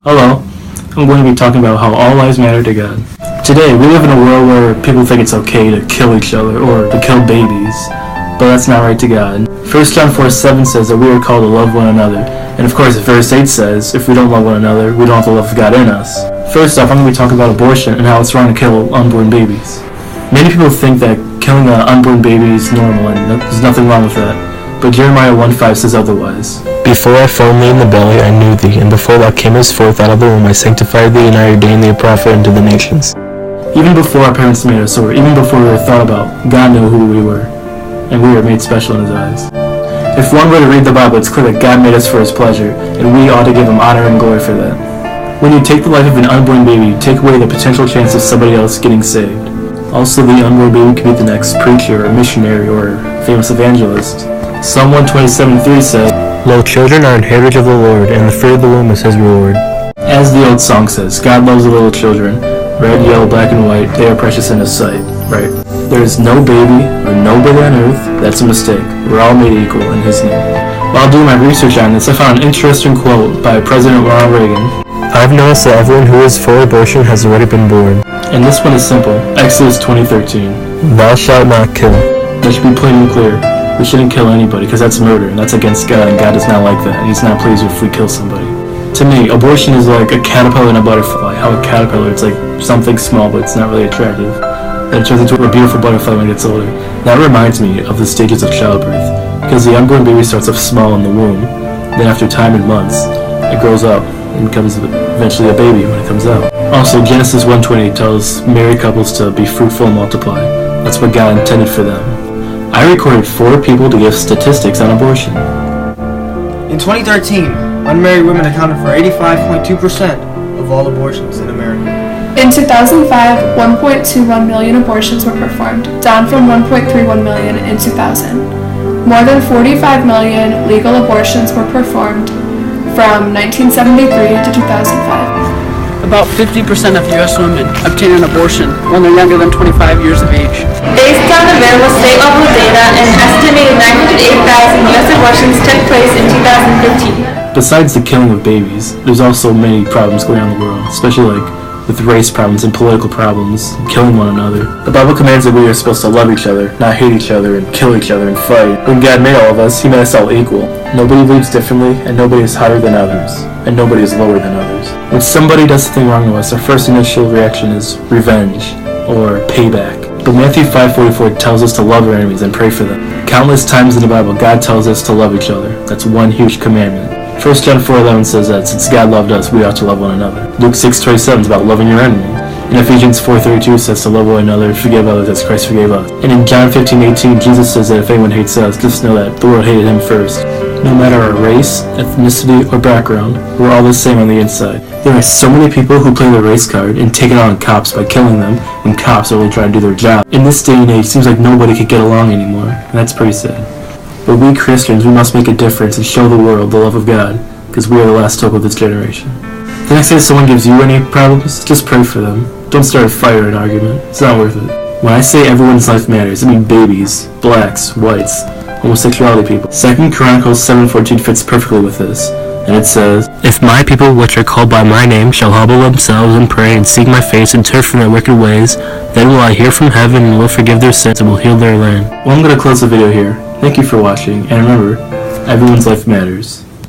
Hello, I'm going to be talking about how all lives matter to God. Today, we live in a world where people think it's okay to kill each other or to kill babies, but that's not right to God. 1 John 4:7 says that we are called to love one another, and of course verse 8 says if we don't love one another, we don't have the love of God in us. First off, I'm going to be talking about abortion and how it's wrong to kill unborn babies. Many people think that killing an unborn baby is normal and there's nothing wrong with that, but Jeremiah 1:5 says otherwise. Before I formed thee in the belly, I knew thee, and before thou camest forth out of the womb, I sanctified thee, and I ordained thee a prophet unto the nations. Even before our parents made us, or even before we were thought about, God knew who we were, and we were made special in His eyes. If one were to read the Bible, it's clear that God made us for His pleasure, and we ought to give Him honor and glory for that. When you take the life of an unborn baby, you take away the potential chance of somebody else getting saved. Also, the unborn baby could be the next preacher, or missionary, or famous evangelist. Psalm 127:3 says, Lo, children are an heritage of the Lord, and the fruit of the womb is His reward. As the old song says, God loves the little children. Red, yellow, black, and white, they are precious in His sight. Right. There is no baby or nobody on earth that's a mistake. We're all made equal in His name. While doing my research on this, I found an interesting quote by President Ronald Reagan. I've noticed that everyone who is for abortion has already been born. And this one is simple. Exodus 20:13. Thou shalt not kill. That should be plain and clear. We shouldn't kill anybody because that's murder and that's against God, and God does not like that. He's not pleased if we kill somebody. To me, abortion is like a caterpillar and a butterfly. How a caterpillar, it's like something small but it's not really attractive. Then it turns into a beautiful butterfly when it gets older. That reminds me of the stages of childbirth, because the unborn baby starts off small in the womb. Then after time and months, it grows up and becomes eventually a baby when it comes out. Also, Genesis 1:20 tells married couples to be fruitful and multiply. That's what God intended for them. I recorded 4 people to give statistics on abortion. In 2013, unmarried women accounted for 85.2% of all abortions in America. In 2005, 1.21 million abortions were performed, down from 1.31 million in 2000. More than 45 million legal abortions were performed from 1973 to 2005. About 50% of U.S. women obtain an abortion when they're younger than 25 years of age. Based on available state-level data, an estimated 908,000 U.S. abortions took place in 2015. Besides the killing of babies, there's also many problems going on in the world, especially like with race problems and political problems, and killing one another. The Bible commands that we are supposed to love each other, not hate each other, and kill each other and fight. When God made all of us, He made us all equal. Nobody leads differently, and nobody is higher than others, and nobody is lower than others. When somebody does something wrong to us, our first initial reaction is revenge, or payback. But Matthew 5:44 tells us to love our enemies and pray for them. Countless times in the Bible, God tells us to love each other. That's one huge commandment. 1 John 4:11 says that since God loved us, we ought to love one another. Luke 6:27 is about loving your enemies. And Ephesians 4:32 says to love one another and forgive others as Christ forgave us. And in John 15:18, Jesus says that if anyone hates us, just know that the world hated Him first. No matter our race, ethnicity, or background, we're all the same on the inside. There are so many people who play the race card and take it out on cops by killing them when cops are only trying to do their job. In this day and age, it seems like nobody could get along anymore, and that's pretty sad. But we Christians, we must make a difference and show the world the love of God, because we are the last hope of this generation. The next time someone gives you any problems, just pray for them. Don't start a fight or an argument. It's not worth it. When I say everyone's life matters, I mean babies, blacks, whites, homosexuality people. 2 Chronicles 7:14 fits perfectly with this, and it says, If my people which are called by my name shall humble themselves and pray and seek my face and turn from their wicked ways, then will I hear from heaven and will forgive their sins and will heal their land. Well, I'm going to close the video here. Thank you for watching, and remember, everyone's life matters.